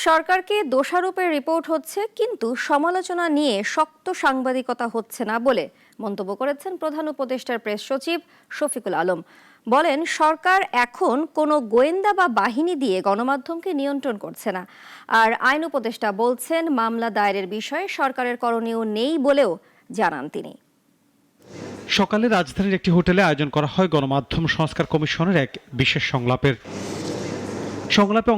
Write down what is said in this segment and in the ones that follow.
সরকারকে দোষারোপের রিপোর্ট হচ্ছে, কিন্তু সমালোচনা নিয়ে শক্ত সাংবাদিকতা হচ্ছে না বলে মন্তব্য করেছেন প্রধান উপদেষ্টার প্রেস সচিব শফিকুল আলম। বলেন, সরকার এখন কোনো গোয়েন্দা বা বাহিনী দিয়ে গণমাধ্যমকে নিয়ন্ত্রণ করছে না। আর আইন উপদেষ্টা বলছেন, মামলা দায়েরের বিষয়ে সরকারের করণীয় নেই বলেও জানান তিনি। সকালে রাজধানীর একটি হোটেলে আয়োজন করা হয় গণমাধ্যম সংস্কার কমিশনের এক বিশেষ সংলাপে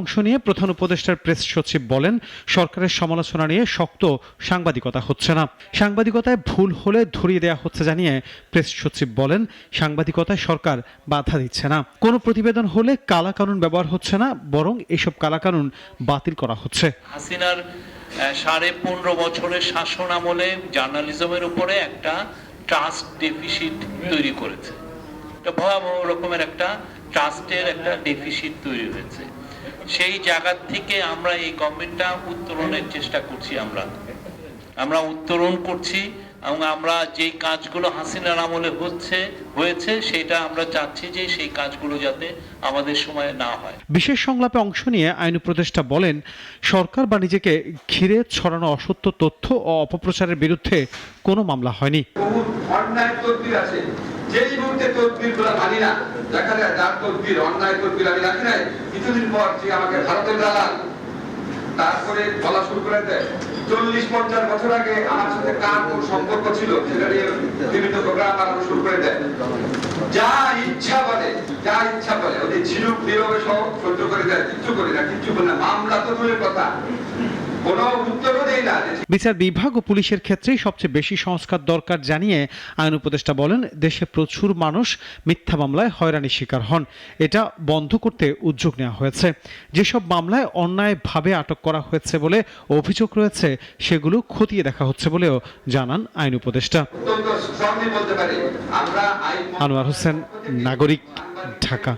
অংশ নিয়ে প্রধান উপদেষ্টার প্রেস সচিব বলেন, সরকারের সমালোচনা নিয়ে শক্ত সাংবাদিকতা হচ্ছে না। সাংবাদিকতায় ভুল হলে ধরিয়ে দেওয়া হচ্ছে জানিয়ে প্রেস সচিব বলেন, সাংবাদিকতায় সরকার বাধা দিচ্ছে না। কোনো প্রতিবেদন হলে কালাকানুন ব্যবহার হচ্ছে না, বরং এসব কালাকানুন বাতিল করা হচ্ছে। হাসিনার 15.5 বছরের শাসন আমলে জার্নালিজমের উপরে একটা ট্রাস্ট ডেফিসিট তৈরি করেছে। এটা ভয়াবহ রকমের একটা ট্রাস্টের একটা ডেফিসিট তৈরি হয়েছে। সেই জায়গা থেকে আমরা এই গভর্নমেন্টটা উত্তরণের চেষ্টা করছি। আমরা উত্তরণ করছি এবং আমরা যেই কাজগুলো হাসিনার আমলে হয়েছে সেটা আমরা চাচ্ছি যে সেই কাজগুলো যাতে আমাদের সময়ে না হয়। বিশেষ সংলাপে অংশ নিয়ে আইন উপদেষ্টা বলেন, সরকার বা নিজেকে ঘিরে ছড়ানো অসত্য তথ্য ও অপপ্রচারের বিরুদ্ধে কোনো মামলা হয়নি। যেই মুহূর্তে তদবিরগুলো মানি না, দেখা যায় যার তদবির অন্যায় তদবির আমি রাখি নাই, কিছুদিন পর যে আমাকে ভারতের দালাল তারপরে বলা শুরু করে দেয় 40-50 বছর আগে আমার সাথে কার কোন সম্পর্ক ছিল সেটা নিয়ে বিভিন্ন প্রোগ্রাম বানানো শুরু করে দেয়। যা ইচ্ছা বলে ওদের ঝিনুক নীরবে সহ সহ্য করে দেয়, কিচ্ছু করি না, কিচ্ছু বলে না। মামলা তো দূরের কথা, বিচার বিভাগ ও পুলিশের ক্ষেত্রেই সবচেয়ে বেশি সংস্কার দরকার জানিয়ে আইন উপদেষ্টা বলেন, দেশে প্রচুর মানুষ মিথ্যা মামলায় হয়রানির শিকার হন। এটা বন্ধ করতে উদ্যোগ নেওয়া হয়েছে। যেসব মামলায় অন্যায়ভাবে আটক করা হয়েছে বলে অভিযোগ রয়েছে, সেগুলো খতিয়ে দেখা হচ্ছে বলেও জানান আইন উপদেষ্টা। আনোয়ার হোসেন, নাগরিক, ঢাকা।